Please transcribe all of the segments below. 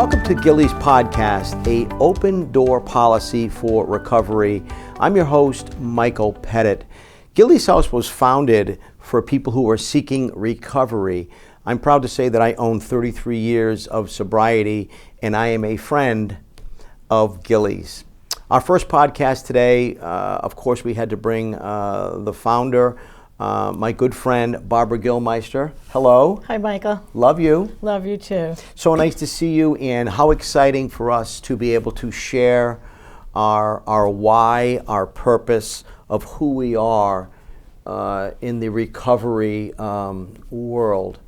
Welcome to Gillys podcast, a open door policy for recovery. I'm your host, Michael Pettit. Gillys House was founded for people who are seeking recovery. I'm proud to say that I own 33 years of sobriety, and I am a friend of Gillys. Our first podcast today, of course, we had to bring the founder, my good friend, Barbara Gillmeister. Hello. Hi, Michael. Love you. Love you too. So nice to see you, and how exciting for us to be able to share our why, our purpose of who we are in the recovery world.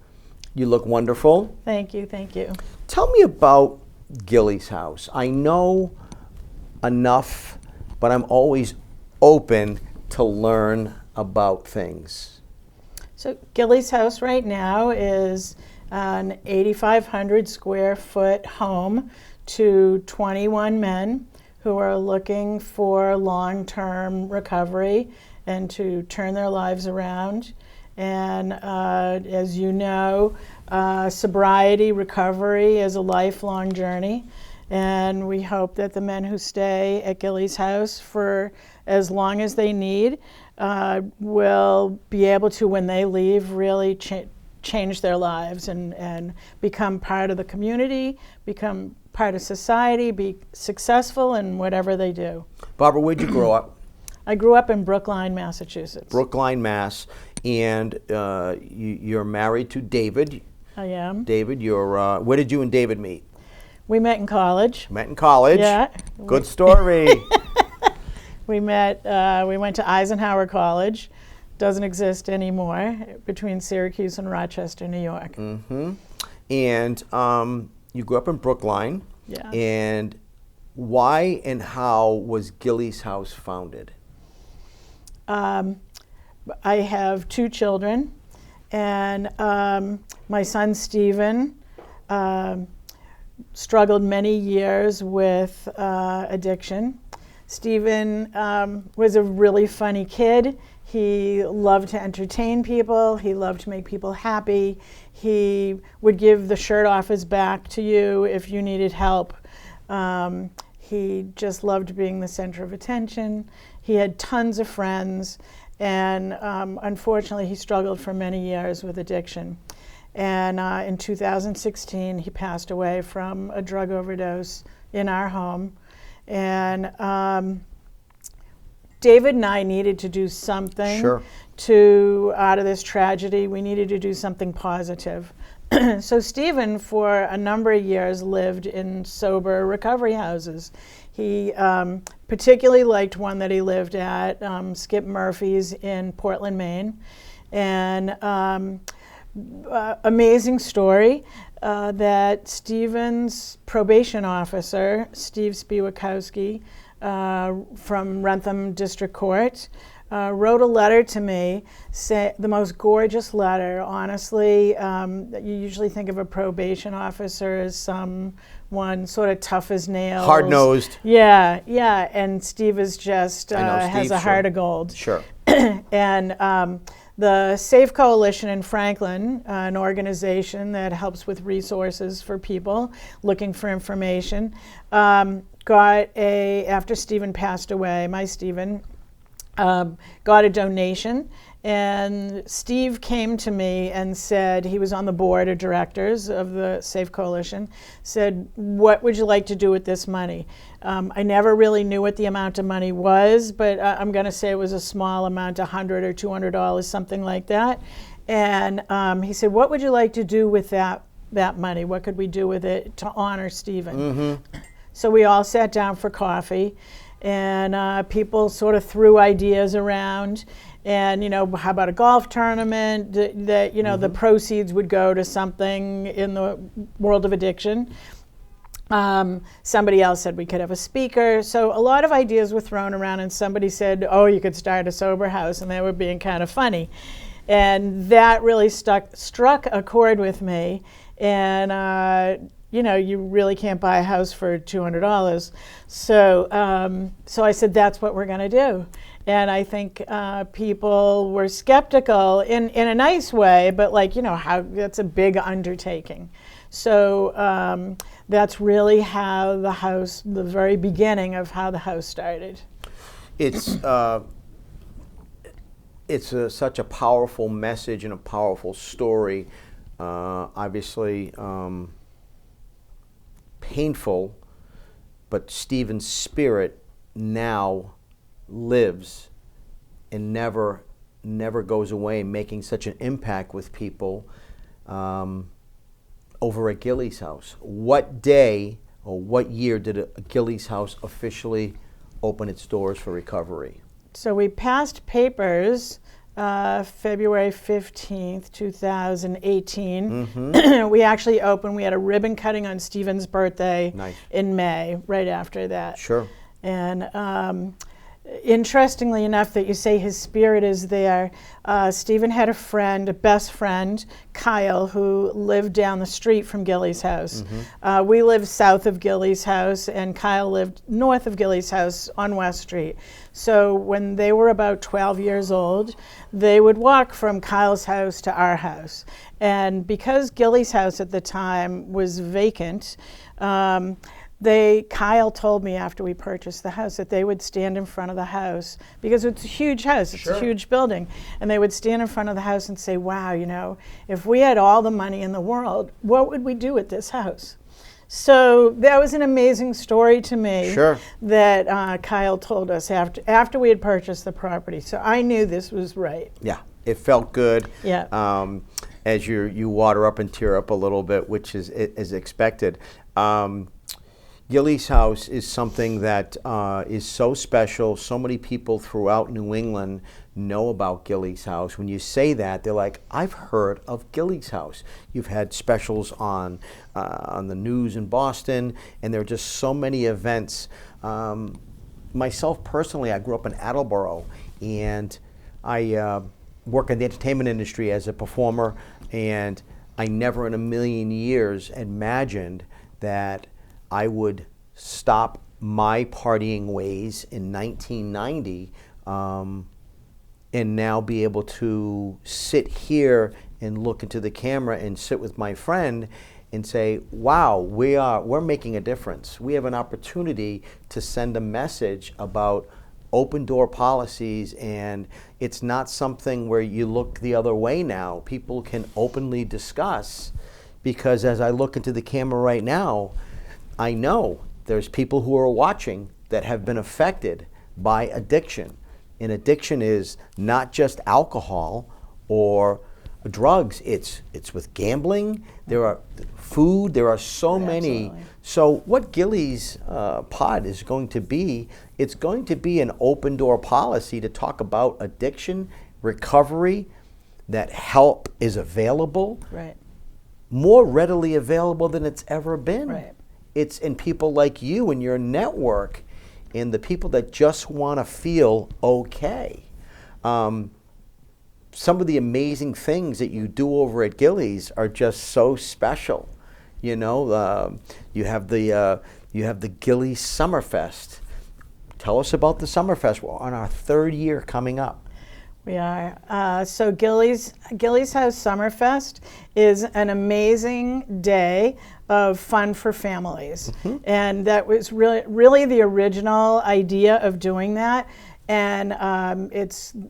You look wonderful. Thank you, thank you. Tell me about Gillys House. I know enough, but I'm always open to learn about things. So Gillys House right now is an 8,500 square foot home to 21 men who are looking for long-term recovery and to turn their lives around. And as you know, sobriety recovery is a lifelong journey. And we hope that the men who stay at Gillys House for as long as they need will be able to, when they leave, really change their lives and become part of the community, become part of society, be successful in whatever they do. Barbara, where'd you grow up? I grew up in Brookline, Massachusetts. Brookline, Mass. And you're married to David. I am. David, where did you and David meet? We met in college. Met in college? Yeah. Good story. We went to Eisenhower College, doesn't exist anymore, between Syracuse and Rochester, New York. Mm-hmm. And you grew up in Brookline. Yeah. And why and how was Gillys House founded? I have two children, and my son Stephen struggled many years with addiction. Stephen was a really funny kid. He loved to entertain people. He loved to make people happy. He would give the shirt off his back to you if you needed help. He just loved being the center of attention. He had tons of friends, and unfortunately he struggled for many years with addiction. And in 2016 he passed away from a drug overdose in our home. And David and I needed to do something out of this tragedy. We needed to do something positive. So Stephen, for a number of years, lived in sober recovery houses. He particularly liked one that he lived at, Skip Murphy's in Portland, Maine. And amazing story that Stephen's probation officer, Steve Spiewakowski, from Rentham District Court, wrote a letter to me, the most gorgeous letter. Honestly, you usually think of a probation officer as someone sort of tough as nails. Hard-nosed. Yeah, yeah, and Steve is just, has a heart of gold. Sure. And the Safe Coalition in Franklin, an organization that helps with resources for people looking for information, after Stephen passed away, my Stephen, got a donation, and Steve came to me and said, he was on the board of directors of the Safe Coalition, said, what would you like to do with this money? I never really knew what the amount of money was, but I'm going to say it was a small amount, $100 or $200, something like that. And he said, what would you like to do with that money? What could we do with it to honor Stephen? Mm-hmm. So we all sat down for coffee, and people sort of threw ideas around. And, how about a golf tournament that mm-hmm. the proceeds would go to something in the world of addiction. Somebody else said we could have a speaker. So a lot of ideas were thrown around, and somebody said, oh, you could start a sober house, and they were being kind of funny. And that really struck a chord with me. And, you really can't buy a house for $200. So I said, that's what we're going to do. And I think people were skeptical in a nice way, but how that's a big undertaking. So that's really how the house, the very beginning of how the house started. It's such a powerful message and a powerful story. Obviously, painful, but Stephen's spirit now lives and never goes away, making such an impact with people over at Gillys House. What day or what year did a Gillys House officially open its doors for recovery? So we passed papers February 15th, 2018. Mm-hmm. We actually opened, we had a ribbon cutting on Stephen's birthday. Nice. In May, right after that. Sure. And interestingly enough that you say his spirit is there, Stephen had a friend, a best friend, Kyle, who lived down the street from Gillys House. Mm-hmm. We lived south of Gillys House, and Kyle lived north of Gillys House on West Street. So when they were about 12 years old, they would walk from Kyle's house to our house. And because Gillys House at the time was vacant, Kyle told me after we purchased the house that they would stand in front of the house, because it's a huge house, it's Sure. a huge building, and they would stand in front of the house and say, wow, you know, if we had all the money in the world, what would we do with this house? So that was an amazing story to me. Sure. That Kyle told us after we had purchased the property. So I knew this was right. Yeah, it felt good. Yeah. As you water up and tear up a little bit, which is expected. Gillys House is something that is so special. So many people throughout New England know about Gillys House. When you say that, they're like, I've heard of Gillys House. You've had specials on the news in Boston, and there are just so many events. Myself personally, I grew up in Attleboro, and I work in the entertainment industry as a performer, and I never in a million years imagined that I would stop my partying ways in 1990 and now be able to sit here and look into the camera and sit with my friend and say, wow, we're making a difference. We have an opportunity to send a message about open door policies, and it's not something where you look the other way now. People can openly discuss, because as I look into the camera right now, I know there's people who are watching that have been affected by addiction. And addiction is not just alcohol or drugs. It's with gambling. There are food. There are so many. Absolutely. So what Gillys pod is going to be, it's going to be an open door policy to talk about addiction, recovery, that help is available. Right. More readily available than it's ever been. Right. It's in people like you and your network and the people that just want to feel okay. Some of the amazing things that you do over at Gillys are just so special. You know, you have the Gillys Summerfest. Tell us about the Summerfest. We're on our third year coming up. We are. So Gillys House Summerfest is an amazing day of fun for families. Mm-hmm. And that was really the original idea of doing that. And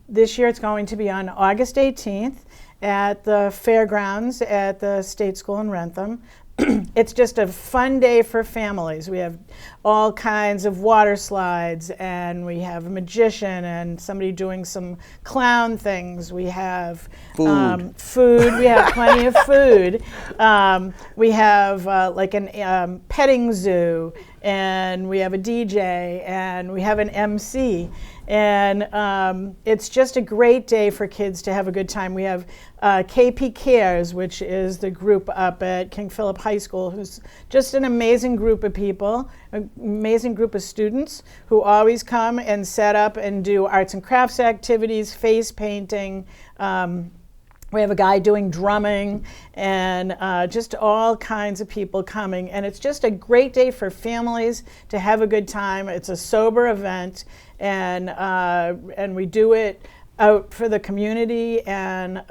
this year it's going to be on August 18th at the fairgrounds at the State School in Rentham. It's just a fun day for families. We have all kinds of water slides, and we have a magician and somebody doing some clown things. We have food. We have plenty of food. We have like an petting zoo, and we have a DJ, and we have an MC. And it's just a great day for kids to have a good time. We have KP Cares, which is the group up at King Philip High School, who's just an amazing group of people, an amazing group of students who always come and set up and do arts and crafts activities, face painting. We have a guy doing drumming, and just all kinds of people coming. And it's just a great day for families to have a good time. It's a sober event, and we do it out for the community, and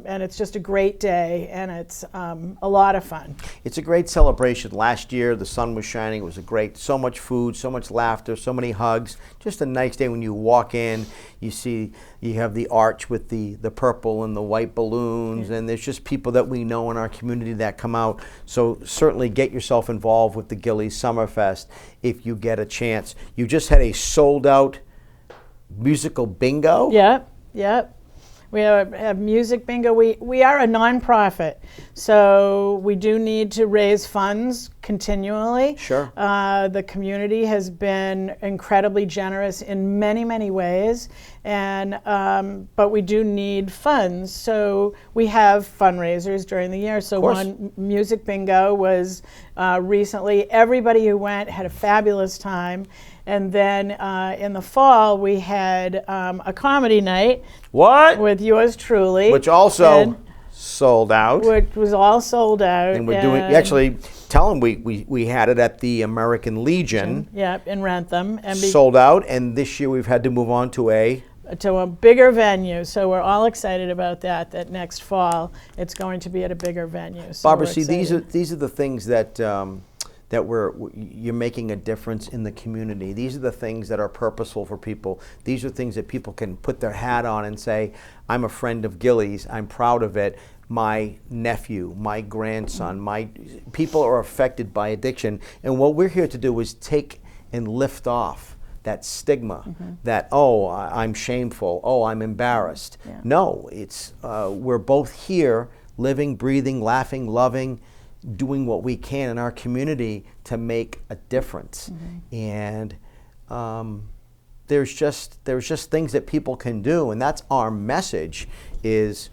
it's just a great day, and it's a lot of fun. It's a great celebration. Last year, the sun was shining. It was so much food, so much laughter, so many hugs. Just a nice day when you walk in. You have the arch with the purple and the white balloons, and there's just people that we know in our community that come out. So certainly get yourself involved with the Gillys Summerfest if you get a chance. You just had a sold-out musical bingo. Yep. We have music bingo. We are a nonprofit, so we do need to raise funds continually. Sure. The community has been incredibly generous in many, many ways, and but we do need funds. So we have fundraisers during the year. So one music bingo was recently. Everybody who went had a fabulous time. And then in the fall, we had a comedy night. What? With yours truly. Which also sold out. Which was all sold out. And we're doing, actually, tell them we had it at the American Legion. Yep, in Rentham. And sold out, and this year we've had to move on to a bigger venue. So we're all excited about that next fall it's going to be at a bigger venue. So Barbara, see, these are the things that you're making a difference in the community. These are the things that are purposeful for people. These are things that people can put their hat on and say, I'm a friend of Gillys, I'm proud of it. My nephew, my grandson, people are affected by addiction. And what we're here to do is take and lift off that stigma that, oh, I'm shameful, oh, I'm embarrassed. Yeah. No, it's we're both here living, breathing, laughing, loving, doing what we can in our community to make a difference. And there's just things that people can do, and that's our message, is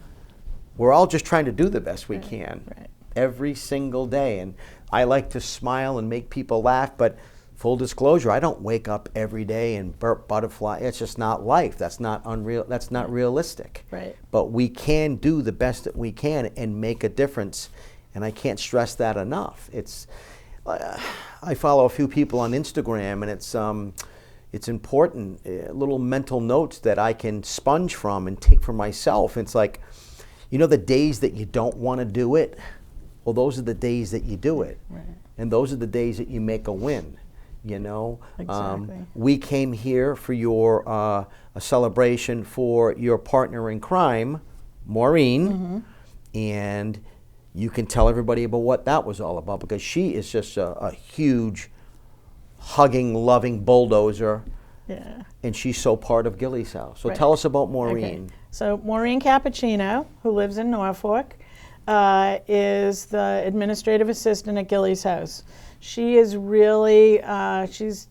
we're all just trying to do the best we can every single day. And I like to smile and make people laugh, but full disclosure, I don't wake up every day and burp butterfly. It's just not life. That's not unreal. That's not realistic. Right. But we can do the best that we can and make a difference. And I can't stress that enough. I follow a few people on Instagram, and it's important, little mental notes that I can sponge from and take for myself. It's like, the days that you don't want to do it, well, those are the days that you do it. Right. And those are the days that you make a win, Exactly. We came here for your a celebration for your partner in crime, Maureen, and you can tell everybody about what that was all about, because she is just a huge, hugging, loving bulldozer. Yeah. And she's so part of Gillys House. So tell us about Maureen. Okay. So Maureen Cappuccino, who lives in Norfolk, is the administrative assistant at Gillys House. She is really, she's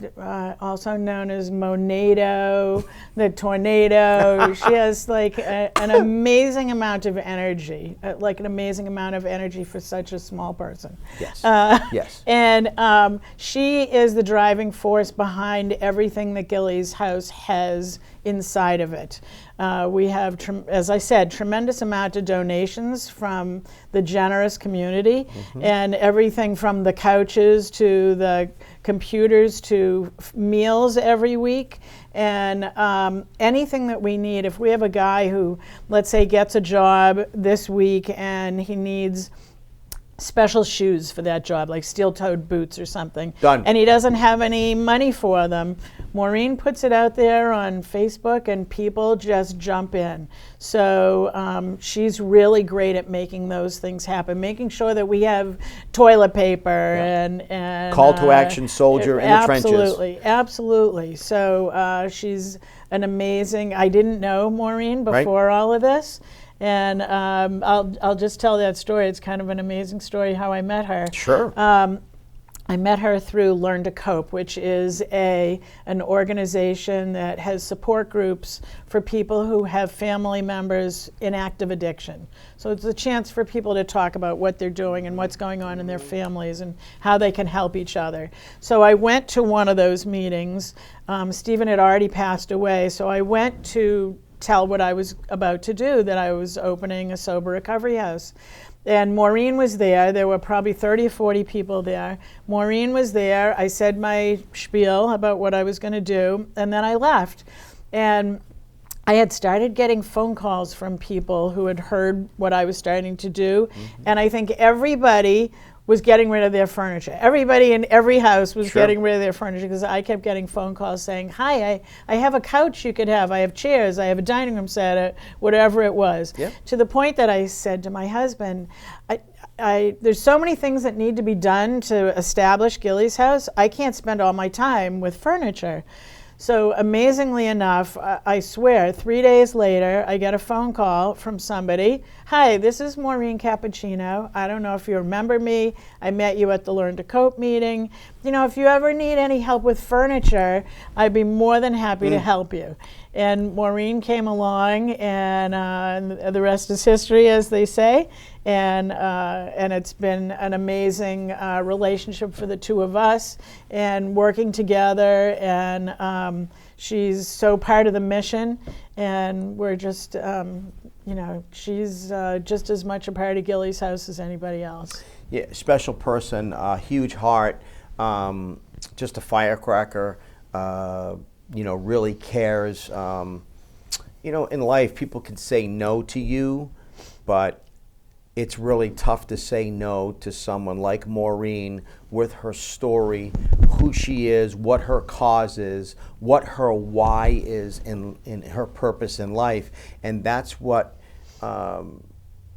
also known as Monado, the tornado. She has like an amazing amount of energy, for such a small person. Yes. Yes. And she is the driving force behind everything that Gillys House has inside of it. We have, as I said, tremendous amount of donations from the generous community, and everything from the couches to the computers to meals every week, and anything that we need. If we have a guy who, let's say, gets a job this week and he needs special shoes for that job, like steel-toed boots or something. Done. And he doesn't have any money for them. Maureen puts it out there on Facebook, and people just jump in. So she's really great at making those things happen, making sure that we have toilet paper and call to action soldier in the trenches. Absolutely. So she's an amazing. I didn't know Maureen before all of this. And I'll just tell that story. It's kind of an amazing story how I met her. Sure. I met her through Learn to Cope, which is an organization that has support groups for people who have family members in active addiction. So it's a chance for people to talk about what they're doing and what's going on in their families and how they can help each other. So I went to one of those meetings. Stephen had already passed away, so I went to tell what I was about to do, that I was opening a sober recovery house. And Maureen was there. There were probably 30 or 40 people there. Maureen was there. I said my spiel about what I was going to do, and then I left. And I had started getting phone calls from people who had heard what I was starting to do, and I think everybody was getting rid of their furniture. Everybody in every house was getting rid of their furniture, because I kept getting phone calls saying, hi, I have a couch you could have, I have chairs, I have a dining room set, whatever it was. To the point that I said to my husband, there's so many things that need to be done to establish Gillys House, I can't spend all my time with furniture. So amazingly enough, I swear, 3 days later, I get a phone call from somebody. Hi, this is Maureen Cappuccino. I don't know if you remember me. I met you at the Learn to Cope meeting. You know, if you ever need any help with furniture, I'd be more than happy to help you. And Maureen came along, and the rest is history, as they say. And it's been an amazing relationship for the two of us, and working together. And she's so part of the mission, and we're just, you know, she's just as much a part of Gillys House as anybody else. Yeah, special person, huge heart, just a firecracker. You know, really cares. You know, in life, people can say no to you, but it's really tough to say no to someone like Maureen with her story, who she is, what her cause is, what her why is in her purpose in life. And that's what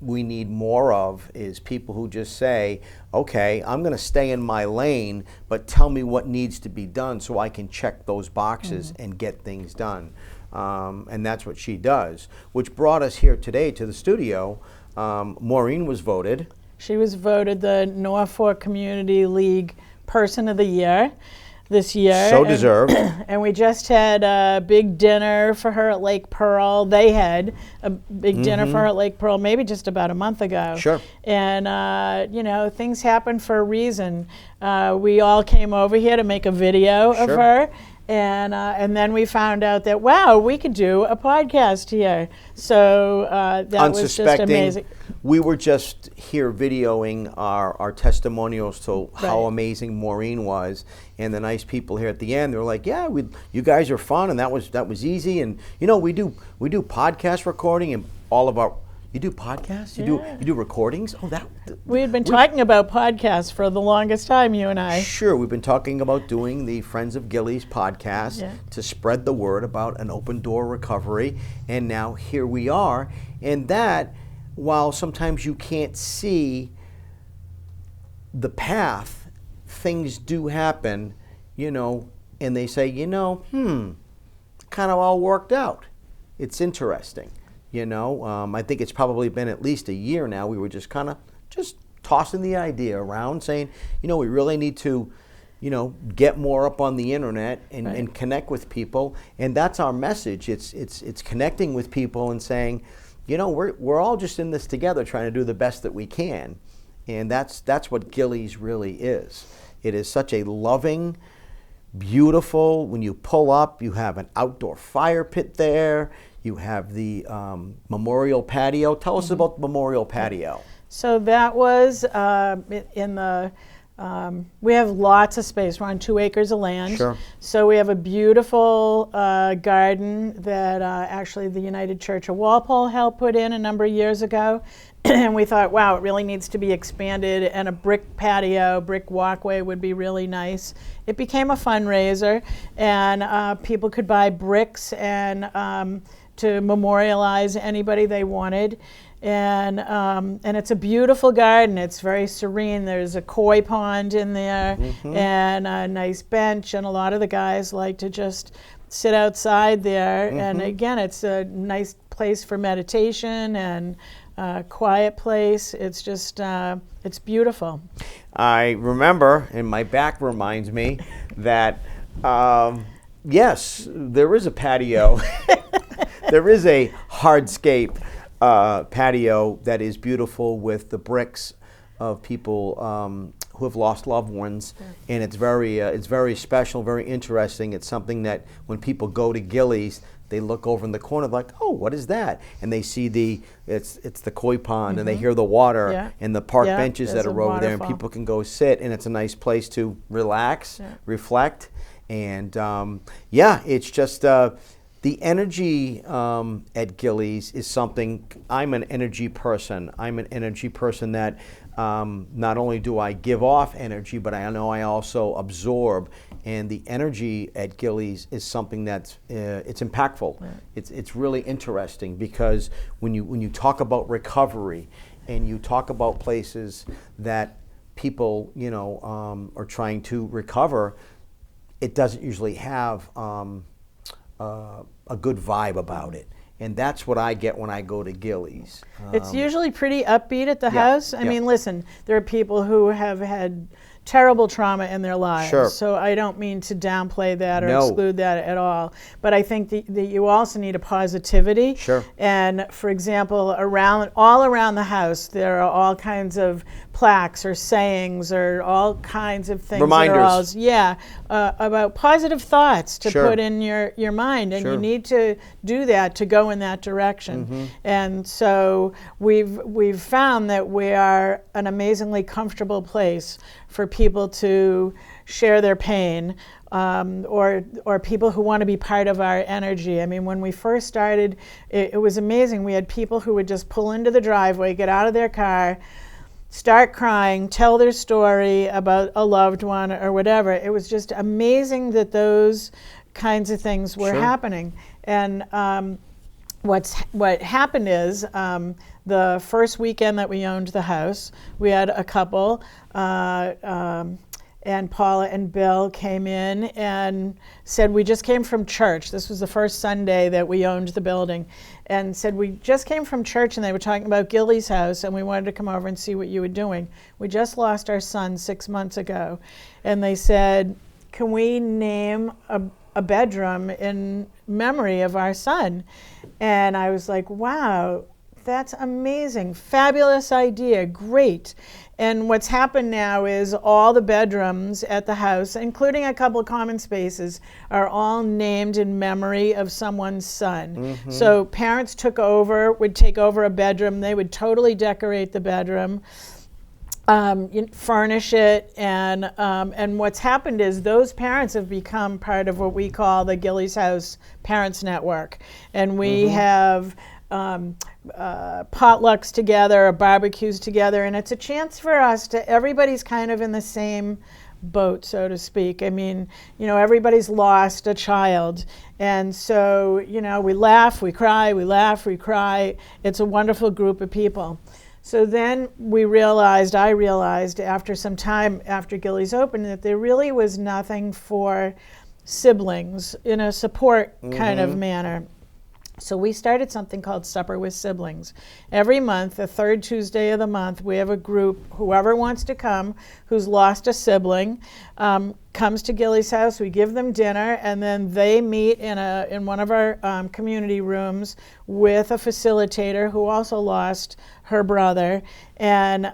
we need more of, is people who just say, okay, I'm going to stay in my lane, but tell me what needs to be done so I can check those boxes and get things done. And that's what she does, which brought us here today to the studio. Maureen was voted. She was voted the Norfolk Community League Person of the Year this year. So deserved. And we just had a big dinner for her at Lake Pearl. They had a big dinner for her at Lake Pearl maybe just about a month ago. Sure. And, you know, things happen for a reason. We all came over here to make a video of her. And then we found out that, wow, we could do a podcast here. So that was just amazing. We were just here videoing our testimonials to how amazing Maureen was, and the nice people here at the end. They were like, "Yeah, you guys are fun, and that was easy." And you know, we do podcast recording, and all of our. You do podcasts? You do recordings? Oh, we had been talking about podcasts for the longest time, you and I. Sure, we've been talking about doing the Friends of Gillys podcast to spread the word about an open door recovery, and now here we are. And that, while sometimes you can't see the path, things do happen, you know, and they say, you know, kind of all worked out. It's interesting. You know, I think it's probably been at least a year now. We were just kind of tossing the idea around, saying, you know, we really need to, you know, get more up on the internet and connect with people. And that's our message. It's connecting with people and saying, you know, we're all just in this together, trying to do the best that we can. And that's what Gillys really is. It is such a loving, beautiful. When you pull up, you have an outdoor fire pit there. You have the memorial patio. Tell us about the memorial patio. So that was in the, we have lots of space. We're on 2 acres of land. Sure. So we have a beautiful garden that actually the United Church of Walpole helped put in a number of years ago. And we thought, wow, it really needs to be expanded, and a brick patio, brick walkway would be really nice. It became a fundraiser, and people could buy bricks and to memorialize anybody they wanted. And it's a beautiful garden. It's very serene. There's a koi pond in there and a nice bench, and a lot of the guys like to just sit outside there. And again, it's a nice place for meditation and a quiet place. It's just, it's beautiful. I remember, and my back reminds me, that yes, there is a patio. There is a hardscape patio that is beautiful with the bricks of people who have lost loved ones, and it's very special, very interesting. It's something that when people go to Gillys, they look over in the corner like, oh, what is that? And they see it's the koi pond, and they hear the water and the park benches that are over there, and people can go sit, and it's a nice place to relax, reflect, and it's just The energy at Gillys is something, I'm an energy person. I'm an energy person that not only do I give off energy, but I know I also absorb. And the energy at Gillys is something that's it's impactful. Right. It's really interesting, because when you talk about recovery and you talk about places that people are trying to recover, it doesn't usually have a good vibe about it. And that's what I get when I go to Gillys. It's usually pretty upbeat at the house. I mean, listen, there are people who have had terrible trauma in their lives. Sure. So I don't mean to downplay that or No. exclude that at all. But I think that you also need a positivity. Sure. And for example, all around the house, there are all kinds of plaques or sayings or all kinds of things. Reminders. That are about positive thoughts to Sure. put in your mind. And Sure. you need to do that to go in that direction. Mm-hmm. And so we've found that we are an amazingly comfortable place for people to share their pain, or people who want to be part of our energy. I mean, when we first started, it was amazing. We had people who would just pull into the driveway, get out of their car, start crying, tell their story about a loved one or whatever. It was just amazing that those kinds of things were Sure. happening. And what happened is, the first weekend that we owned the house, we had a couple, and Paula and Bill came in and said, we just came from church. This was the first Sunday that we owned the building, and said, we just came from church, and they were talking about Gillys' house, and we wanted to come over and see what you were doing. We just lost our son 6 months ago. And they said, can we name a bedroom in memory of our son? And I was like, wow, that's amazing. Fabulous idea. Great. And what's happened now is all the bedrooms at the house, including a couple of common spaces, are all named in memory of someone's son. Mm-hmm. So parents would take over a bedroom. They would totally decorate the bedroom, furnish it, and what's happened is those parents have become part of what we call the Gillys House Parents Network. And we mm-hmm. have potlucks together, or barbecues together, and it's a chance for us everybody's kind of in the same boat, so to speak. I mean, everybody's lost a child, and so, we laugh, we cry, we laugh, we cry. It's a wonderful group of people. So then I realized after some time after Gillys opened, that there really was nothing for siblings in a support mm-hmm. kind of manner. So we started something called Supper with Siblings. Every month, the third Tuesday of the month, we have a group, whoever wants to come, who's lost a sibling, comes to Gillys' house. We give them dinner, and then they meet in one of our community rooms with a facilitator who also lost her brother. And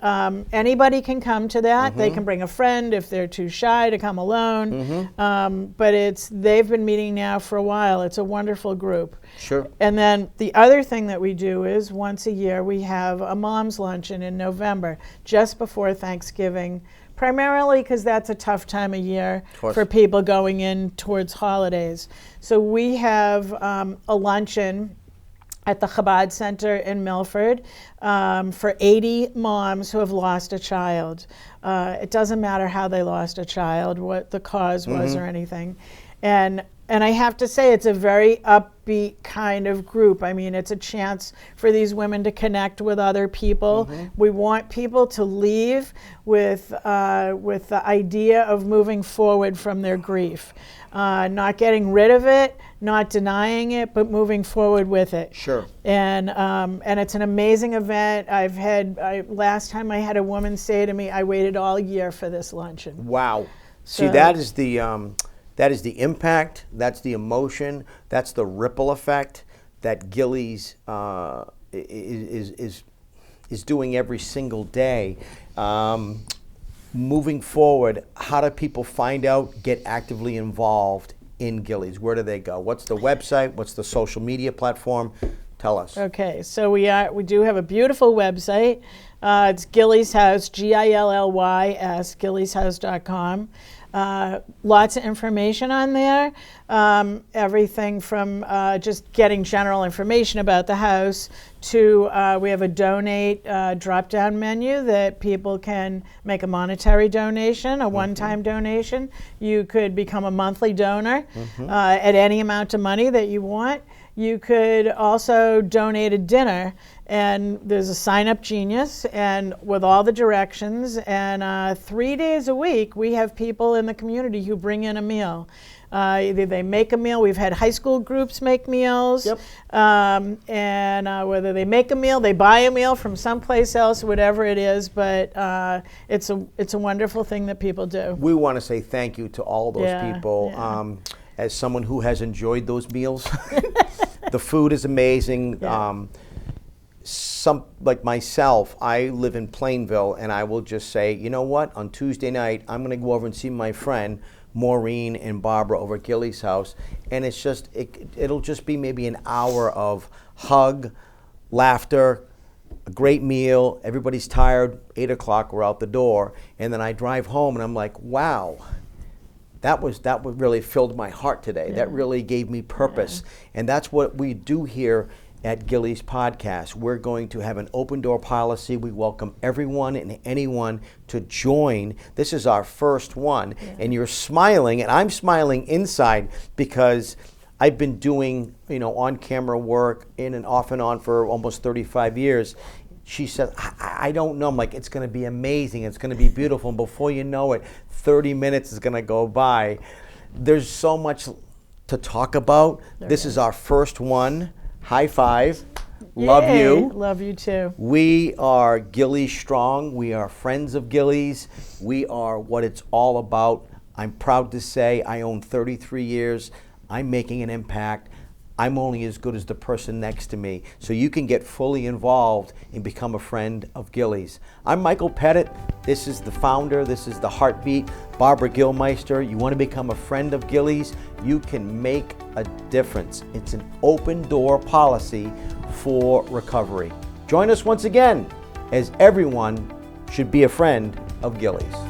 anybody can come to that. Mm-hmm. They can bring a friend if they're too shy to come alone. Mm-hmm. But they've been meeting now for a while. It's a wonderful group. Sure. And then the other thing that we do is once a year we have a mom's luncheon in November, just before Thanksgiving, primarily because that's a tough time of year for people going in towards holidays. So we have a luncheon at the Chabad Center in Milford for 80 moms who have lost a child. It doesn't matter how they lost a child, what the cause was mm-hmm. or anything. And I have to say, it's a very upbeat kind of group. I mean, it's a chance for these women to connect with other people. Mm-hmm. We want people to leave with the idea of moving forward from their grief. Not getting rid of it, not denying it, but moving forward with it. Sure. And it's an amazing event. Last time I had a woman say to me, I waited all year for this luncheon. Wow. See, that is the impact, that's the emotion, that's the ripple effect that Gillys is doing every single day. Moving forward, how do people find out, get actively involved in Gillys? Where do they go? What's the website? What's the social media platform? Tell us. Okay, so we do have a beautiful website. It's Gillys House, Gillys, gillyshouse.com. Lots of information on there. Everything from just getting general information about the house to we have a donate drop-down menu that people can make a monetary donation, a one-time donation. You could become a monthly donor at any amount of money that you want. You could also donate a dinner, and there's a Sign Up Genius, and with all the directions, and 3 days a week we have people in the community who bring in a meal. Either they make a meal, we've had high school groups make meals, and whether they make a meal, they buy a meal from someplace else, whatever it is, but it's a wonderful thing that people do. We want to say thank you to all those people. As someone who has enjoyed those meals, the food is amazing. Some like myself, I live in Plainville, and I will just say, you know what? On Tuesday night, I'm going to go over and see my friend Maureen and Barbara over at Gillys' house, and it's just it'll just be maybe an hour of hug, laughter, a great meal. Everybody's tired. 8 o'clock, we're out the door, and then I drive home, and I'm like, wow. That really filled my heart today. That really gave me purpose. And that's what we do here at Gillys Podcast. We're going to have an open door policy. We welcome everyone and anyone to join. This is our first one. And you're smiling, and I'm smiling inside because I've been doing, on-camera work in and off and on for almost 35 years. She said, I don't know. I'm like, it's going to be amazing. It's going to be beautiful. And before you know it, 30 minutes is going to go by. There's so much to talk about. This is our first one. High five. Yay. Love you. Love you too. We are Gillys Strong. We are friends of Gillys. We are what it's all about. I'm proud to say I own 33 years. I'm making an impact. I'm only as good as the person next to me. So you can get fully involved and become a friend of Gillys. I'm Michael Pettit. This is the founder. This is the heartbeat. Barbara Gillmeister. You want to become a friend of Gillys? You can make a difference. It's an open door policy for recovery. Join us once again, as everyone should be a friend of Gillys.